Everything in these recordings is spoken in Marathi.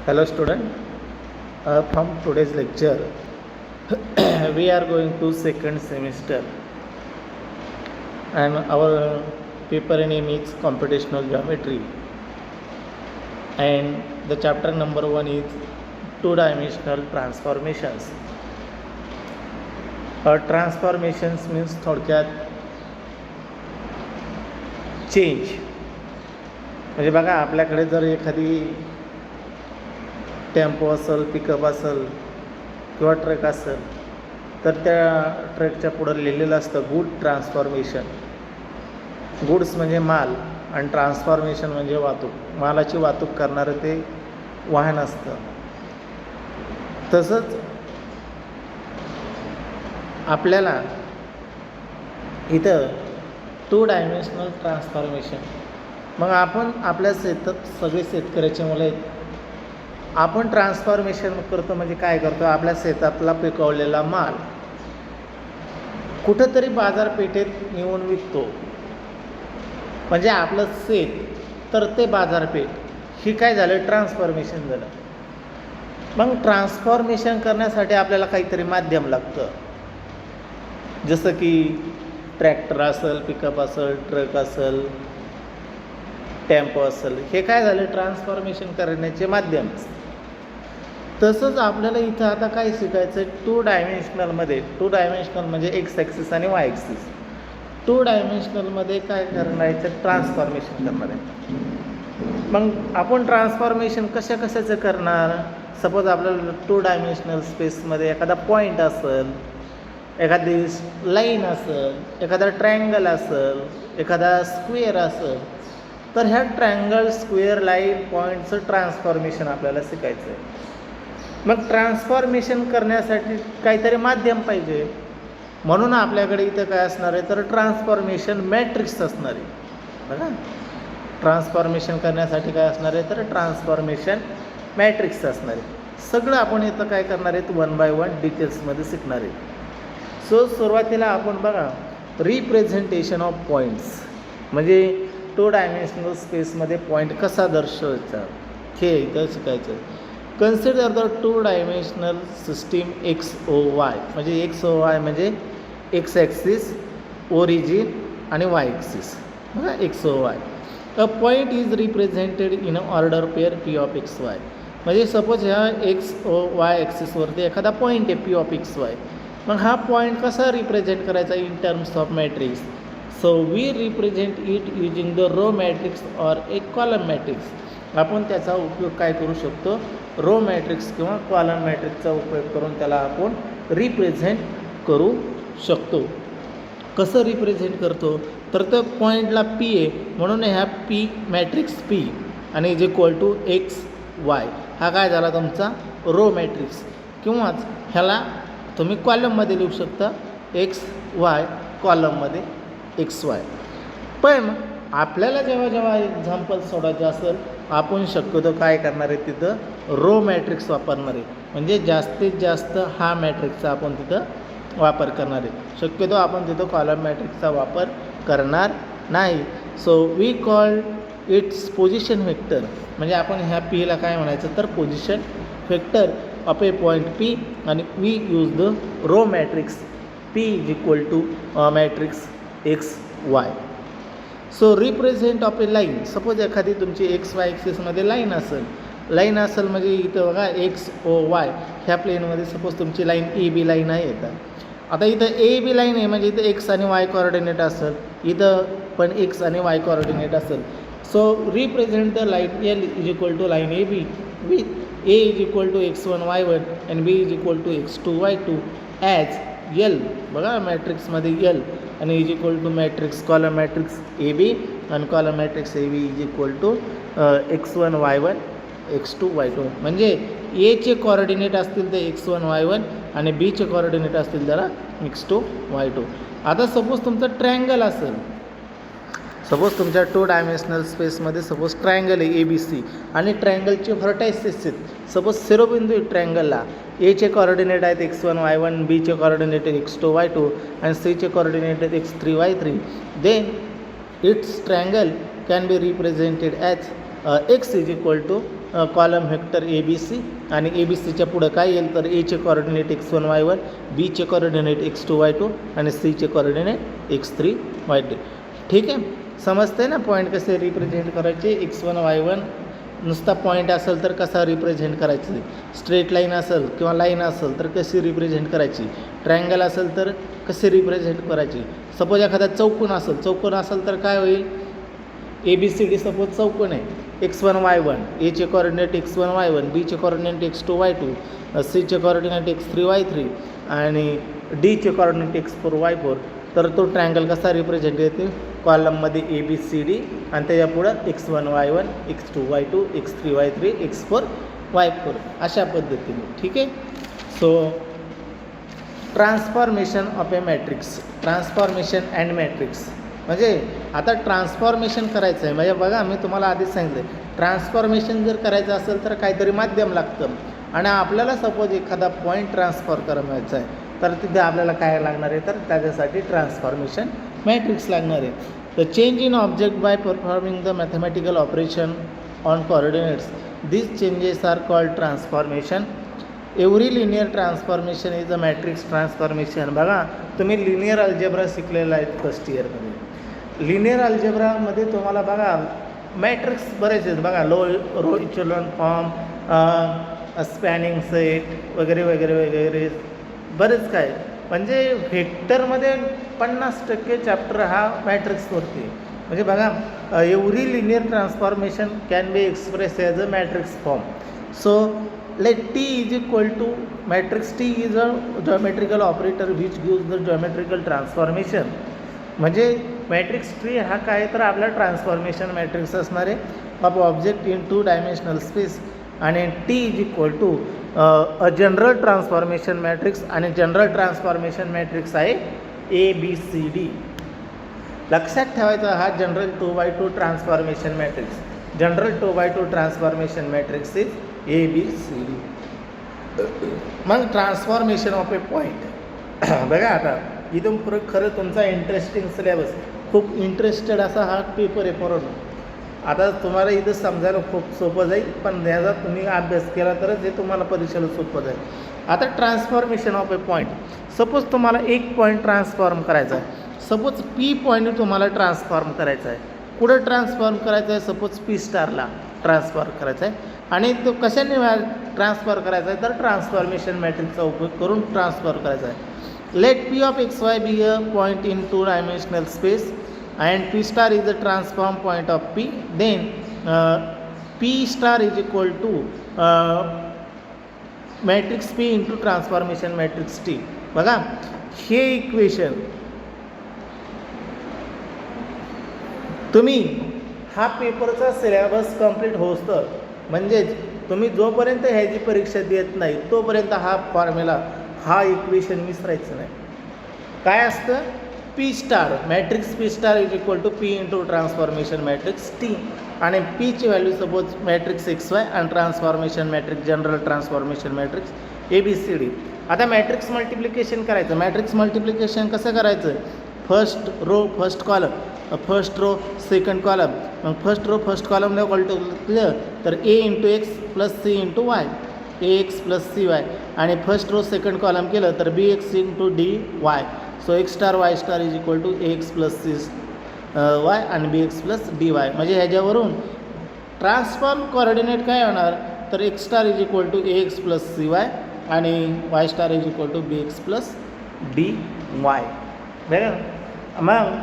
Hello student, from today's lecture we are going to second semester and our paper name is computational geometry and the chapter number 1 is two-dimensional transformations. Transformations means थोडक्यात चेंज. म्हणजे बघा आपल्याकडे जर एखादी टेम्पो असेल, पिकअप असेल किंवा ट्रक असेल तर त्या ट्रकच्या पुढं लिहिलेलं असतं गुड ट्रान्सफॉर्मेशन. गुड्स म्हणजे माल आणि ट्रान्सफॉर्मेशन म्हणजे वाहतूक, मालाची वाहतूक करणारं ते वाहन असतं. तसंच आपल्याला इथं टू डायमेन्शनल ट्रान्सफॉर्मेशन. मग आपण आपल्या सगळे शेतकऱ्याचे मुलं आहेत, आपण ट्रान्सफॉर्मेशन करतो म्हणजे काय करतो, आपल्या शेतातला पिकवलेला माल कुठंतरी बाजारपेठेत नेऊन विकतो. म्हणजे आपलं शेत तर ते बाजारपेठ, ही काय झालं, ट्रान्सफॉर्मेशन झालं. मग ट्रान्सफॉर्मेशन करण्यासाठी आपल्याला काहीतरी माध्यम लागतं, जसं की ट्रॅक्टर असेल, पिकअप असेल, ट्रक असेल, टेम्पो असेल, हे काय झालं ट्रान्सफॉर्मेशन करण्याचे माध्यम. तसंच आपल्याला इथं आता काय शिकायचं आहे, टू डायमेन्शनलमध्ये. टू डायमेन्शनल म्हणजे एक्स ॲक्सिस आणि वाय ॲक्सिस. टू डायमेन्शनलमध्ये काय करायचं, ट्रान्सफॉर्मेशन करणार आहे. मग आपण ट्रान्सफॉर्मेशन कशाचं करणार. सपोज आपल्याला टू डायमेन्शनल स्पेसमध्ये एखादा पॉईंट असेल, एखादी लाईन असेल, एखादा ट्रायंगल असेल, एखादा स्क्वेअर असेल, तर ह्या ट्रायंगल, स्क्वेअर, लाईन, पॉईंटचं ट्रान्सफॉर्मेशन आपल्याला शिकायचं आहे. मग ट्रान्सफॉर्मेशन करण्यासाठी काहीतरी माध्यम पाहिजे, म्हणून आपल्याकडे इथं काय असणार आहे, तर ट्रान्सफॉर्मेशन मॅट्रिक्स असणार आहे. बघा, ट्रान्सफॉर्मेशन करण्यासाठी काय असणार आहे, तर ट्रान्सफॉर्मेशन मॅट्रिक्स असणार आहे. सगळं आपण इथं काय करणार आहेत, 1 by 1 डिटेल्समध्ये शिकणार आहे. सो सुरुवातीला आपण बघा, रिप्रेझेंटेशन ऑफ पॉईंट्स म्हणजे टू डायमेन्शनल स्पेसमध्ये पॉईंट कसा दर्शवायचा हे इथं शिकायचं आहे. Consider the two dimensional system X O Y. म्हणजे एक्स ओ वाय म्हणजे एक्स ॲक्सिस, ओरिजिन आणि वाय ॲक्सिस. बघा, X O Y. A point is represented in a order pair P of X Y. म्हणजे सपोज ह्या एक्स ओ वाय ॲक्सिसवरती एखादा पॉईंट आहे पी ऑफ एक्स वाय. मग हा पॉईंट कसा रिप्रेझेंट करायचा, in terms of matrix. So we represent it using the row matrix or a column matrix. आपण त्याचा उपयोग काय करू शकतो, रो मॅट्रिक्स किंवा कॉलम मॅट्रिक्सचा उपयोग करून त्याला आपण रिप्रेझेंट करू शकतो. कसं रिप्रेझेंट करतो, तर त्या पॉईंटला पी आहे म्हणून ह्या पी मॅट्रिक्स पी आणि is equal to X Y. हा काय झाला तुमचा रो मॅट्रिक्स. किंवाच ह्याला तुम्ही कॉलममध्ये लिहू शकता, एक्स वाय कॉलममध्ये एक्स वाय. पण आपल्याला जेव्हा एक्झाम्पल सोडायचं असेल, आपण शक्यतो काय करणार आहे, तिथं रो मॅट्रिक्स वापरणार आहे. म्हणजे जास्तीत जास्त हा मॅट्रिक्सचा आपण तिथं वापर करणार आहे. शक्यतो आपण तिथं कॉलम मॅट्रिक्सचा वापर करणार नाही. So we call its position vector. म्हणजे आपण ह्या पीला काय म्हणायचं, तर position vector of a point P. आणि we use the row matrix P is equal to matrix x y. So represent of a line. Suppose एखादी तुमची एक्स वाय ॲक्सिसमध्ये लाईन असेल म्हणजे इथं बघा एक्स ओ वाय ह्या प्लेनमध्ये सपोज तुमची लाईन ए बी लाईन आहे. आता इथं ए बी लाईन आहे म्हणजे इथं एक्स आणि वाय कोऑर्डिनेट असेल, इथं पण एक्स आणि वाय कोऑर्डिनेट असेल. So represent the line L is equal to line A B with A is equal to x1 y1 and B is equal to x2 y2 as L. बघा, मॅट्रिक्समध्ये एल आणि is equal to matrix column matrix A B आणि column matrix A B is equal to x1 y1 x2 y2. म्हणजे एचे कॉर्डिनेट असतील ते x1 y1 आणि बीचे कॉर्डिनेट असतील त्याला x2 y2. आता सपोज तुमचं ट्रायंगल असेल, सपोज तुमच्या टू डायमेन्शनल स्पेसमध्ये सपोज ट्रायंगल आहे ए बी सी आणि ट्रायंगलचे व्हर्टायसेस आहेत. सपोज शिरोबिंदू आहे ट्रायंगलला, एचे कॉर्डिनेट आहेत x1 y1, बीचे कॉर्डिनेट आहेत x2 y2 आणि सीचे कॉर्डिनेट आहेत x3 y3. Then its triangle can be represented as X is equal to column vector A B C आणि ए बी सीच्या पुढं काय येईल तर एचे कॉर्डिनेट x1 y1, बीचे कॉर्डिनेट x2 y2 आणि सीचे कॉर्डिनेट x3 y3. ठीक आहे, समजते ना पॉईंट कसे रिप्रेझेंट करायचे. x1 y1 नुसता पॉईंट असेल तर कसा रिप्रेझेंट करायची, स्ट्रेट लाईन असेल किंवा लाईन असेल तर कशी रिप्रेझेंट करायची, ट्रायंगल असेल तर कशी रिप्रेझेंट करायची. सपोज एखादा चौकोन असेल तर काय होईल, A B C D suppose चौकोन आहे, x1 y1, एचे coordinate x1 y1, बीचे कॉर्डिनेट x2 y2, सीचे कॉर्डिनेट x3 y3 आणि डीचे कॉर्डिनेट x4 y4. तर तो ट्रायंगल कसा रिप्रेझेंट येते, कॉलममध्ये ए बी सी डी आणि त्याच्यापुढं x1 y1, x2 y2, x3 y3, x4 y4 अशा पद्धतीने. ठीक आहे. So transformation of A matrix, transformation and matrix म्हणजे आता ट्रान्सफॉर्मेशन करायचं आहे. म्हणजे बघा मी तुम्हाला आधीच सांगितलं, ट्रान्सफॉर्मेशन जर करायचं असेल तर काहीतरी माध्यम लागतं आणि आपल्याला सपोज एखादा पॉईंट ट्रान्सफर करायचा आहे तर तिथे आपल्याला काय लागणार आहे तर त्याच्यासाठी ट्रान्सफॉर्मेशन मॅट्रिक्स लागणार आहे. The change in object by performing the mathematical operation on coordinates, this changes are called transformation. Every linear transformation is a matrix transformation. बघा तुम्ही लिनियर अल्जेब्रा शिकलेला आहे फर्स्ट इयरमध्ये. लिनियर अल्जेब्रामध्ये तुम्हाला बघा मॅट्रिक्स बरेच आहेत बघा, row echelon form, spanning set वगैरे वगैरे वगैरे बरेच काय. म्हणजे व्हेक्टरमध्ये 50% चॅप्टर हा मॅट्रिक्सवरती आहे. म्हणजे बघा every linear transformation can be express as a matrix form. So let T is equal to matrix T is a geometrical operator which gives the geometrical transformation. म्हणजे मॅट्रिक्स ट्री हा काय तर आपला ट्रान्सफॉर्मेशन मॅट्रिक्स असणार आहे of object in 2 dimensional space आणि T is equal to a general transformation matrix आणि जनरल ट्रान्सफॉर्मेशन मॅट्रिक्स आहे ABCD. लक्षात ठेवायचा हा general 2x2 transformation matrix, general 2x2 transformation matrix is ABCD. मग ट्रान्सफॉर्मेशन ऑफ ए पॉईंट बघा आता इथून पुढे खरं तुमचा इंटरेस्टिंग सिलेबस, खूप इंटरेस्टेड असा हा पेपर आहे परत. आता तुम्हाला इथं समजायला खूप सोपं जाईल, पण याचा तुम्ही अभ्यास केला तरच हे तुम्हाला परीक्षेला सोपं जाईल. आता transformation of a point, suppose तुम्हाला एक पॉईंट ट्रान्सफॉर्म करायचा आहे, सपोज पी पॉईंट तुम्हाला ट्रान्सफॉर्म करायचा आहे. कुठं ट्रान्सफॉर्म करायचं आहे, सपोज पी स्टारला ट्रान्सफॉर्म करायचा आहे आणि तो कशाने ट्रान्सफर करायचा आहे तर ट्रान्सफॉर्मेशन मॅट्रिक्सचा उपयोग करून ट्रान्सफर करायचा आहे. Let P of X Y be a point in 2 dimensional space and P star is a transform point of P, then P star is equal to matrix P into transformation matrix T. बघा हे इक्वेशन तुम्ही हा पेपरचा सिलेबस कंप्लीट होस तर म्हणजेच तुम्ही जोपर्यंत ह्याची परीक्षा देत नाही तोपर्यंत हा फॉर्म्युला हा इक्वेशन विसरायचं नाही. काय असतं P star matrix P star is equal to P into transformation matrix T आणि पीची value suppose matrix x y आणि transformation matrix general transformation matrix ABCD. आता मॅट्रिक्स मल्टिप्लिकेशन करायचं. मॅट्रिक्स मल्टिप्लिकेशन कसं करायचं, first row first column, first row second column, मग फर्स्ट रो फर्स्ट कॉलमला क्लिअर तर A into x plus C into y, AX plus C Y आणि फर्स्ट रो सेकंड कॉलम केलं तर BX into D Y. So X star Y star is equal to AX plus C Y आणि BX प्लस डी वाय. म्हणजे ह्याच्यावरून ट्रान्सफॉर्म कोऑर्डिनेट काय होणार तर X star is equal to AX plus C Y आणि Y star is equal to BX plus D Y. बरं मग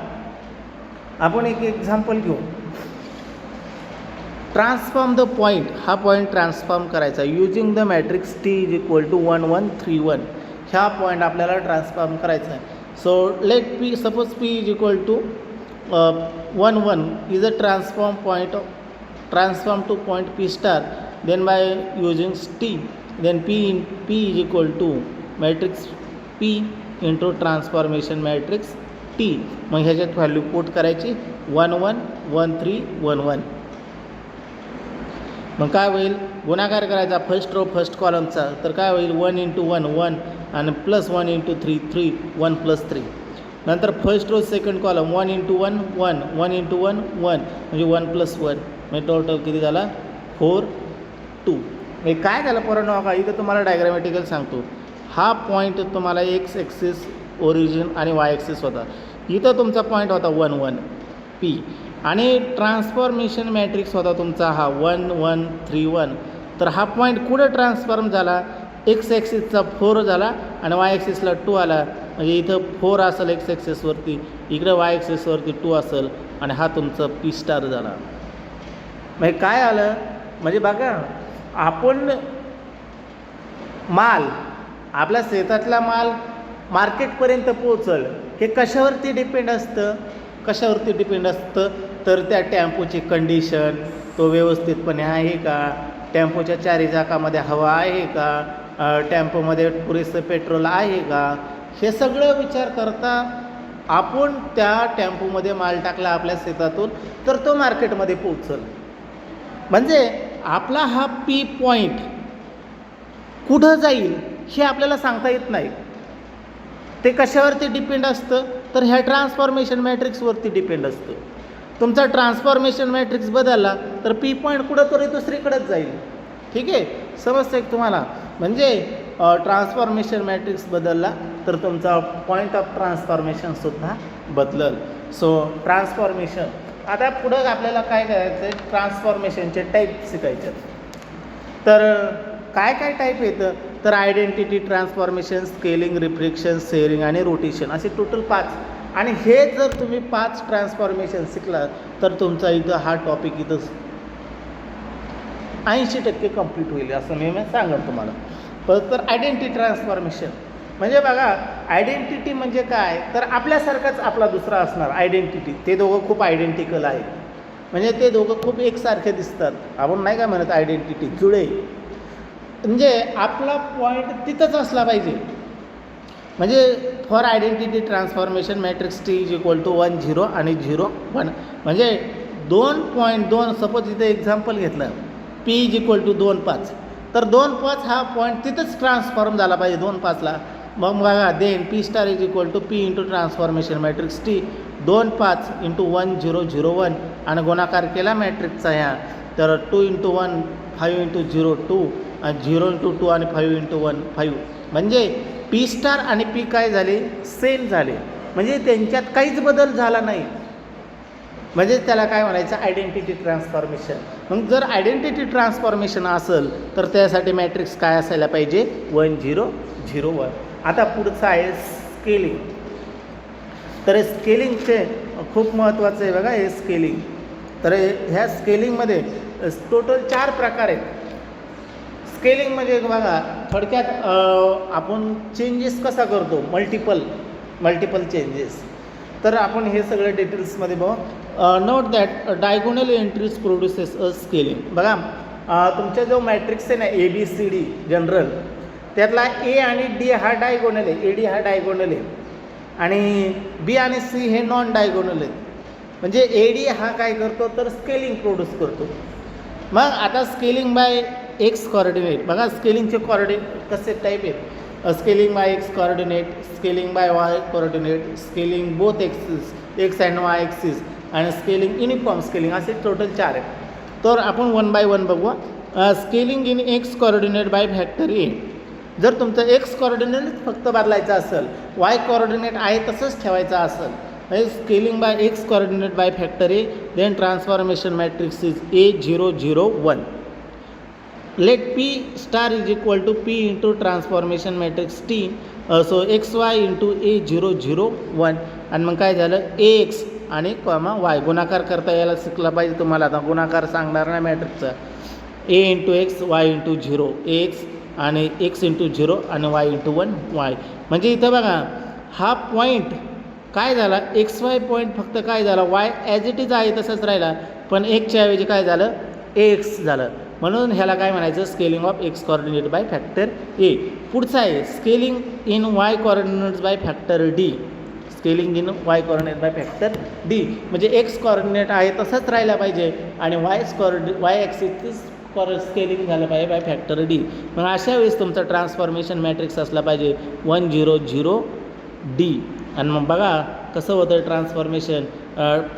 आपण एक एक्झाम्पल घेऊ. ट्रान्सफॉर्म द पॉईंट, हा पॉईंट ट्रान्सफॉर्म करायचा using the matrix T is equal to 1 1 3 1. ह्या पॉईंट आपल्याला ट्रान्सफॉर्म करायचा आहे. So let P suppose P is equal to 1 1 is a transform to point P star, then by using T then P is equal to matrix P into transformation matrix T. मग ह्याच्यात व्हॅल्यू पुट करायची 1 1 1 3 1 1. मग काय होईल, गुणाकार करायचा फर्स्ट रो फर्स्ट कॉलमचा तर काय होईल 1 इंटू 1 1 आणि प्लस 1 इंटू 3 3 1 प्लस 3. नंतर first row second column 1 into 1 1 1 into 1 1 म्हणजे 1 प्लस 1 म्हणजे टोटल किती झाला 4 2. म्हणजे काय झालं पोरांनो बघा इथं तुम्हाला डायग्रामॅटिकल सांगतो. हा पॉईंट तुम्हाला एक्स ॲक्सिस ओरिजिन आणि वाय ॲक्सिस होता. इथं तुमचा पॉईंट होता 1 1 P आणि ट्रान्सफॉर्मेशन मॅट्रिक्स होता तुमचा हा 1 1 3 1. तर हा पॉईंट कुठं ट्रान्सफॉर्म झाला, एक्स ॲक्सिसचा 4 झाला आणि वाय ॲक्सिसला 2 आला. म्हणजे इथं 4 असेल एक्स ॲक्सिसवरती, इकडं वाय ॲक्सिसवरती 2 असेल आणि हा तुमचा P स्टार झाला. म्हणजे काय आलं, म्हणजे बघा आपण माल आपल्या शेतातला माल मार्केटपर्यंत पोचल हे कशावरती डिपेंड असतं, कशावरती डिपेंड असतं तर त्या टेम्पोची कंडिशन, तो व्यवस्थितपणे आहे का, टेम्पोच्या चारी चाकामध्ये हवा आहे का, टेम्पोमध्ये पुरेसं पेट्रोल आहे का, हे सगळं विचार करता आपण त्या टेम्पोमध्ये माल टाकला आपल्या शेतातून तर तो मार्केटमध्ये पोचल. म्हणजे आपला हा P पॉईंट कुठं जाईल हे आपल्याला सांगता येत नाही. ते कशावरती डिपेंड असतं तर ह्या ट्रान्सफॉर्मेशन मॅट्रिक्सवरती डिपेंड असतं. तुमचा ट्रान्सफॉर्मेशन मॅट्रिक्स बदलला तर P पॉईंट कुठं तरी दुसरीकडेच जाईल. ठीक आहे, समजतं आहे तुम्हाला. म्हणजे ट्रान्सफॉर्मेशन मॅट्रिक्स बदलला तर तुमचा पॉईंट ऑफ ट्रान्सफॉर्मेशनसुद्धा बदलल. So transformation. आता पुढं आपल्याला काय करायचं आहे, ट्रान्सफॉर्मेशनचे टाईप शिकायचे. तर काय काय टाईप येतं तर identity transformation, scaling, reflection, shearing आणि रोटेशन असे टोटल 5. आणि हे जर तुम्ही 5 ट्रान्सफॉर्मेशन शिकला तर तुमचा इथं हा टॉपिक इथं 80% कंप्लीट होईल असं मी सांगेन तुम्हाला. तर आयडेंटिटी ट्रान्सफॉर्मेशन म्हणजे बघा आयडेंटिटी म्हणजे काय तर आपल्यासारखाच आपला दुसरा असणार आयडेंटिटी. ते दोघं खूप आयडेंटिकल आहेत, म्हणजे ते दोघं खूप एकसारखे दिसतात. आपण नाही का म्हणत आयडेंटिटी जुळे, म्हणजे आपला पॉईंट तिथंच असला पाहिजे. म्हणजे for identity transformation matrix T = 1 0 आणि 0 1. म्हणजे 2.2 सपोज इथे एक्झाम्पल घेतलं P = 2 5 तर 2 5 हा पॉईंट तिथंच ट्रान्सफॉर्म झाला पाहिजे 2 5ला. मग बघा then P star = P × transformation matrix T 2 5 × 1 0 0 1 आणि गुणाकार केला मॅट्रिक्सचा ह्या तर 2 × 1 5 × 0 2 आणि 0 × 2 आणि 5 × 1 5. म्हणजे P स्टार आणि P काय झाले सेम झाले, म्हणजे त्यांच्यात काहीच बदल झाला नाही. म्हणजे त्याला काय म्हणायचं आयडेंटिटी ट्रान्सफॉर्मेशन. मग जर आयडेंटिटी ट्रान्सफॉर्मेशन असेल तर त्यासाठी मॅट्रिक्स काय असायला पाहिजे 1 0 0 1. आता पुढचं आहे स्केलिंग. तर स्केलिंगचे खूप महत्त्वाचं आहे बघा हे स्केलिंग. तर ह्या स्केलिंगमध्ये टोटल 4 प्रकार आहेत. स्केलिंग म्हणजे बघा थोडक्यात आपण चेंजेस कसा करतो मल्टिपल चेंजेस. तर आपण हे सगळं डिटेल्समध्ये बघू. Note that diagonal entries produces a scaling. बघा तुमचा जो मॅट्रिक्स आहे ना ABCD जनरल त्यातला A आणि D हा डायगोनल आहे, AD हा डायगोनल आहे आणि B आणि C हे नॉन डायगोनल आहेत. म्हणजे AD हा काय करतो तर स्केलिंग प्रोड्यूस करतो. मग आता स्केलिंग बाय एक्स कॉर्डिनेट. बघा स्केलिंगचे कॉर्डिनेट कसे टाईप आहेत, scaling by X coordinate, scaling by Y coordinate, scaling both axis X and Y axis आणि स्केलिंग युनिफॉर्म स्केलिंग असे टोटल 4 आहेत. तर आपण 1 बाय 1 बघू. Scaling in X coordinate by factor A. जर तुमचं एक्स कॉर्डिनेट फक्त बदलायचं असेल, वाय कॉर्डिनेट आहे तसंच ठेवायचं असेल, म्हणजे scaling by X coordinate by factor A, then transformation matrix is A 0 0 1. Let P star = P × transformation matrix T. So XY × A 0 0 1. आणि मग काय झालं AX आणि Y गुणाकार करता यायला शिकला पाहिजे तुम्हाला. आता गुणाकार सांगणार नाही मॅट्रिक्सचा. A × X Y × 0 AX आणि X × 0 आणि Y × 1 Y. म्हणजे इथं बघा हा पॉईंट काय झाला XY पॉईंट फक्त काय झाला Y ॲज इट इज आहे तसंच राहिला, पण एकच्या ऐवजी काय झालं AX झालं. म्हणून ह्याला काय म्हणायचं scaling of X coordinate by factor A. पुढचं आहे scaling in Y coordinates by factor D. Scaling in Y coordinate by factor D म्हणजे एक्स कॉर्डिनेट आहे तसंच राहिला पाहिजे आणि वाय ॲक्सिस स्केलिंग झालं पाहिजे बाय फॅक्टर D. मग अशा वेळेस तुमचा ट्रान्सफॉर्मेशन मॅट्रिक्स असला पाहिजे 1 0 0 D. आणि मग बघा कसं होतं transformation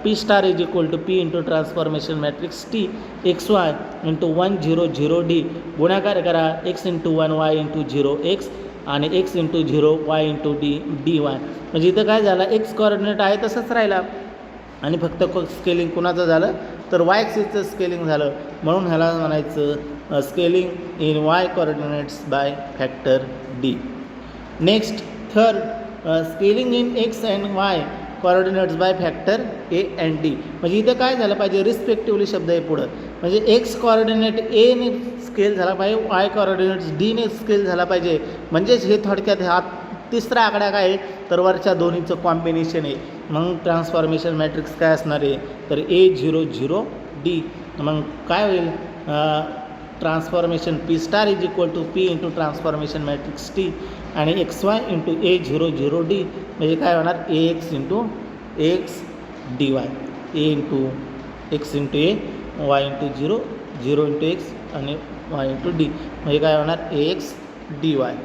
P star is equal to P into transformation matrix T X Y into 1 0 0 D गुणाकार करा X into 1 Y into 0 X आणि X into 0 Y into D Y. म्हणजे इथं काय झालं, एक्स कॉर्डिनेट आहे तसंच राहिला आणि फक्त स्केलिंग कुणाचं झालं तर वाय ॲक्सिसचं स्केलिंग झालं. म्हणून ह्याला म्हणायचं scaling in Y coordinates by factor D. Next third scaling in X and Y coordinates by factor A and D. म्हणजे इथं काय झालं पाहिजे, रिस्पेक्टिव्हली शब्द आहे पुढं. म्हणजे एक्स कॉर्डिनेट एने स्केल झाला पाहिजे, वाय कॉर्डिनेट्स डीने स्केल झाला पाहिजे. म्हणजेच हे थोडक्यात हा तिसरा आकडा काय आहे तर वरच्या दोन्हीचं कॉम्बिनेशन आहे. मग ट्रान्सफॉर्मेशन मॅट्रिक्स काय असणार आहे तर A00D. मग काय होईल transformation P star is equal to P into transformation matrix T आणि एक्स वाय इंटू A00D. म्हणजे काय होणार AX into X D Y, A into X into A, Y into 0 0 into X आणि वाय इंटू डी. म्हणजे काय होणार AX डी वाय.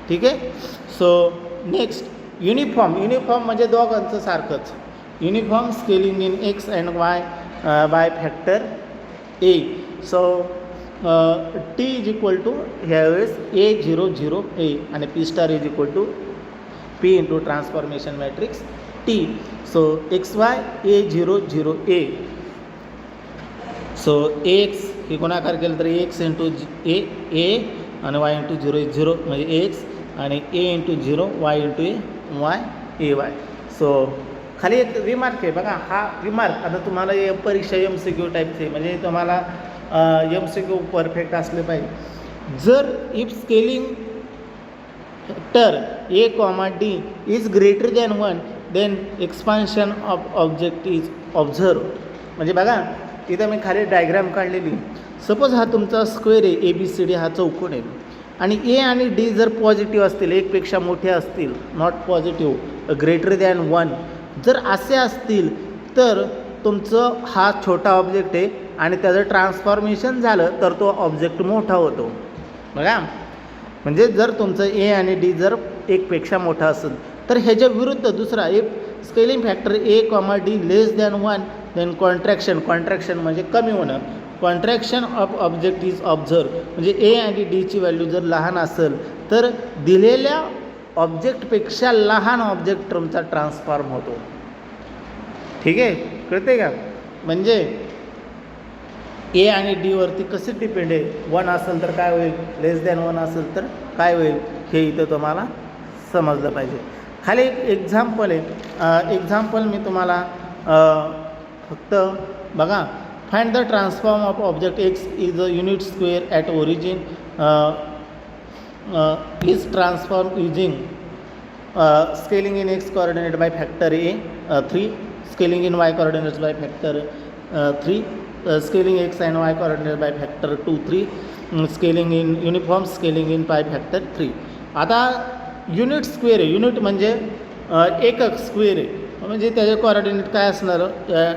ठीक आहे. So next uniform. युनिफॉर्म म्हणजे दोघांचं सारखंच. Uniform scaling in X and Y by factor A. So T is equal to ह्यावेळेस A00A आणि P star is equal to P into transformation matrix T. So X Y A00A. So X हे गुणाकार केलं तर एक्स इंटू ए आणि वाय इंटू 0 0 म्हणजे एक्स आणि ए into 0 Y into A Y A Y. So खाली एक रिमार्क आहे बघा, हा रिमार्क आता तुम्हाला परीक्षा MCQ टाईपचे म्हणजे तुम्हाला MCQ परफेक्ट असले पाहिजे. जर if scaling factor A comma D is greater than 1 then expansion of object is observe. म्हणजे बघा इथं मी खाली डायग्राम काढलेली. सपोज हा तुमचा स्क्वेअर आहे, ABCD हा चौकोन आहे आणि ए आणि डी जर पॉझिटिव्ह असतील, एकपेक्षा मोठे असतील, नॉट पॉझिटिव्ह, ग्रेटर दॅन 1 जर असे असतील तर तुमचं हा छोटा ऑब्जेक्ट आहे आणि त्याचं ट्रान्सफॉर्मेशन झालं तर तो ऑब्जेक्ट मोठा होतो. बघा म्हणजे जर तुमचं ए आणि डी जर एकपेक्षा मोठा असेल तर ह्याच्या विरुद्ध दुसरा if scaling factor A comma D less than 1 then contraction. Contraction म्हणजे कमी होणं. Contraction of object is observe. म्हणजे ए आणि डीची व्हॅल्यू जर लहान असेल तर दिलेल्या ऑब्जेक्टपेक्षा लहान ऑब्जेक्ट तुमचा ट्रान्सफॉर्म होतो. ठीक आहे, कळते का. म्हणजे ए आणि डीवरती कसे डिपेंड आहे. 1 असेल तर काय होईल, लेस दॅन 1 असेल तर काय होईल, हे इथं तुम्हाला समजलं पाहिजे. खाली एक एक्झाम्पल आहे. एक्झाम्पल मी तुम्हाला फक्त बघा. Find the transform of object X is a unit square at origin is transform using scaling in X coordinate by factor a 3, scaling in Y coordinates by factor 3, scaling X and Y coordinate by factor 2 3, scaling in uniform scaling in by factor 3. आता युनिट स्क्वेअर आहे. युनिट म्हणजे एकक स्क्वेअर आहे. म्हणजे त्याचे कोऑर्डिनेट काय असणार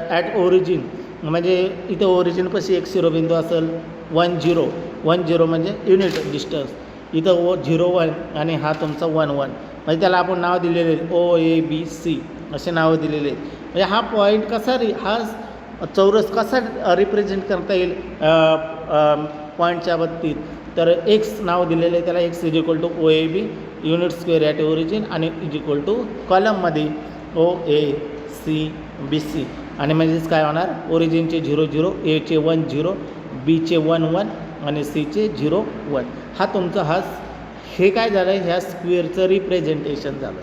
ॲट ओरिजिन. म्हणजे इथं ओरिजिनपाशी एक शिरोबिंदू असेल 1 0 1 0 म्हणजे युनिट डिस्टन्स. इथं 0 1 आणि हा तुमचा 1 1 म्हणजे त्याला आपण नाव दिलेले OABC असे नावं दिलेले आहेत. म्हणजे हा पॉईंट कसा हा चौरस कसा रिप्रेझेंट करता येईल पॉईंटच्या बाबतीत तर एक्स नाव दिलेलं आहे त्याला. X is equal to OAB unit square at origin आणि इज इक्वल टू कॉलममध्ये OACBC आणि म्हणजेच काय होणार ओरिजिनचे 0 0, एचे 1 0, बीचे 1 1 आणि सीचे 0 1. हा तुमचा हे काय झालं ह्या स्क्वेअरचं रिप्रेझेंटेशन झालं.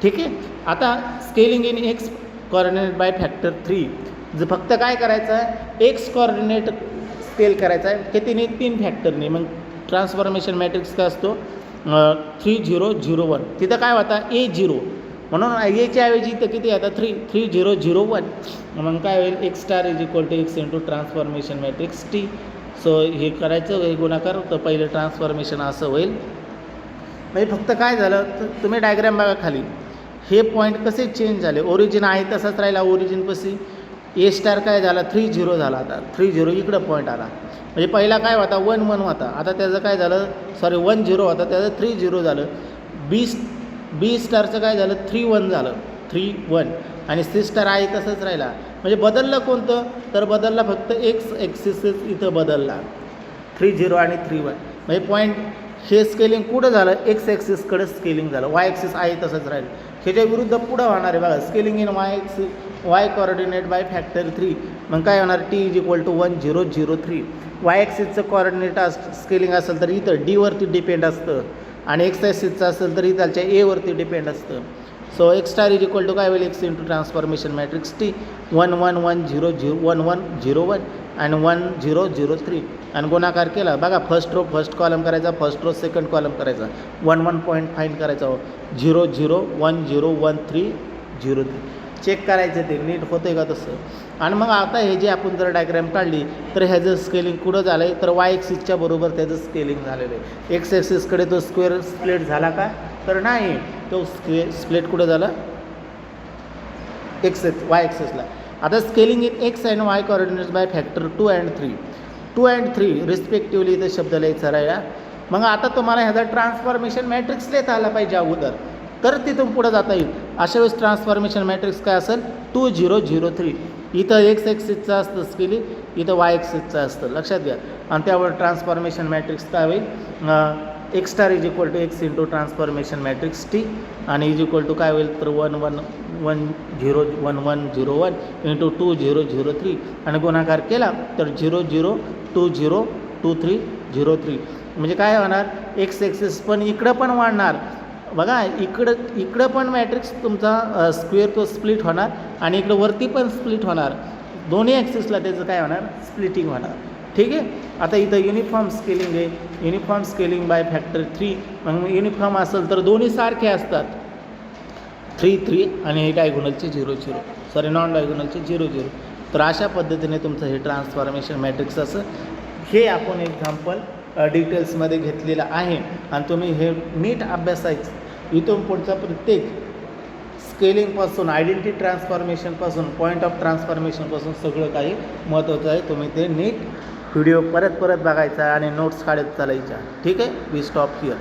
ठीक आहे. आता scaling in X coordinate by factor 3 जर फक्त काय करायचं आहे एक्स कॉर्डिनेट स्केल करायचा आहे कितीने 3 फॅक्टरने. मग ट्रान्सफॉर्मेशन मॅट्रिक्स काय असतो 3 0 0 1. तिथं काय होता A0 म्हणून एच्या ऐवजी इथं किती आता 3 3 0 0 1. मग काय होईल X star is equal to X into transformation matrix T. So हे करायचं हे गुणाकार तर पहिलं ट्रान्सफॉर्मेशन असं होईल. म्हणजे फक्त काय झालं तर तुम्ही डायग्राम बघा खाली हे पॉईंट कसे चेंज झाले. ओरिजिन आहे तसंच राहिला. ओरिजिनपाशी ए स्टार काय झाला 3 0 झाला. आता 3 0 इकडं पॉईंट आला. म्हणजे पहिला काय होता 1 1 होता. आता त्याचं काय झालं 1 0 होता त्याचं 3 0 झालं. बी स्टारचं काय झालं 3 1 झालं. 3 1 आणि सी स्टार आहे तसंच राहिला. म्हणजे बदललं कोणतं, तर बदलला फक्त एक्स ॲक्सिसच इथं बदलला 3 0 आणि 3 1. म्हणजे पॉईंट हे स्केलिंग कुठं झालं, एक्स ॲक्सिसकडे स्केलिंग झालं, वाय ॲक्सिस आहे तसंच राहिलं. ह्याच्या विरुद्ध पुढं होणार आहे बघा, scaling in Y coordinate by factor 3. मग काय होणार, T is equal to 1 0 0 3. Y ॲक्सिसचं कॉर्डिनेट स्केलिंग असेल तर इथं डीवरती डिपेंड असतं आणि एक्स ॲक्सिसचं असेल तर इथलच्या एवरती डिपेंड असतं. So X star is equal to काय होईल, X into transformation matrix T 1 1 1 0 0 1 1 0 1 आणि 1 0 0 3 आणि गुणाकार केला बघा, फर्स्ट रो फर्स्ट कॉलम करायचा, फर्स्ट रो सेकंड कॉलम करायचा, 1 1 पॉईंट फाईंड करायचा, 0 0 1 0 1 3 0 3. चेक करायचं ते नीट होतं आहे का तसं. आणि मग आता हे जे आपण जर डायग्रॅम काढली तर ह्याचं स्केलिंग कुठं झालं आहे, तर वाय ॲक्सिसच्या बरोबर त्याचं स्केलिंग झालेलं आहे. एक्स ॲक्सिसकडे तो स्क्वेअर स्प्लिट झाला का, तर नाही, तो स्प्लिट कुठं झाला, वाय ॲक्सिसला. आता scaling in X and Y coordinates by factor 2 and 3 respectively इथं शब्द लिहायचा राहिला. मग आता तुम्हाला ह्याचा ट्रान्सफॉर्मेशन मॅट्रिक्स लिहिता आला पाहिजे अगोदर, तर तिथून पुढं जाता येईल. अशा वेळेस ट्रान्सफॉर्मेशन मॅट्रिक्स काय असेल, 2 0 0 3. इथं एक्स ॲक्सिसचं असतं स्केलिंग, इथं वाय ॲक्सिसचं असतं, लक्षात घ्या. आणि त्यावर ट्रान्सफॉर्मेशन मॅट्रिक्स काय होईल, X star is equal to X into transformation matrix T आणि इज इक्वल टू काय होईल, तर 1 1 1 0 1 1 0 1 इंटू 2 0 0 3 आणि गुणाकार केला तर 0 0 2 0 2 3 0 3. म्हणजे काय होणार, एक्स ॲक्सिस पण इकडं पण वाढणार बघा, इकडं पण मॅट्रिक्स तुमचा स्क्वेअर तो स्प्लिट होणार आणि इकडं वरती पण स्प्लिट होणार, दोन्ही ॲक्सिसला त्याचं काय होणार, स्प्लिटिंग होणार. ठीक आहे. आता इथं युनिफॉर्म स्केलिंग आहे, युनिफॉर्म स्केलिंग बाय फॅक्टर 3. मग युनिफॉर्म असेल तर दोन्ही सारखे असतात, 3 3 आणि हे डायगोनलचे 0 0 सॉरी नॉन डायगोनलचे 0 0. तर अशा पद्धतीने तुमचं हे ट्रान्सफॉर्मेशन मॅट्रिक्स असं, हे आपण एक्झाम्पल डिटेल्समध्ये घेतलेलं आहे आणि तुम्ही हे नीट अभ्यासायचं. इथून पुढचा प्रत्येक स्केलिंगपासून आयडेंटिटी ट्रान्सफॉर्मेशनपासून पॉईंट ऑफ ट्रान्सफॉर्मेशनपासून सगळं काही महत्त्वाचं आहे. तुम्ही ते नीट व्हिडिओ परत बघायचा आणि नोट्स काढत चालायच्या. ठीक आहे. We stop here.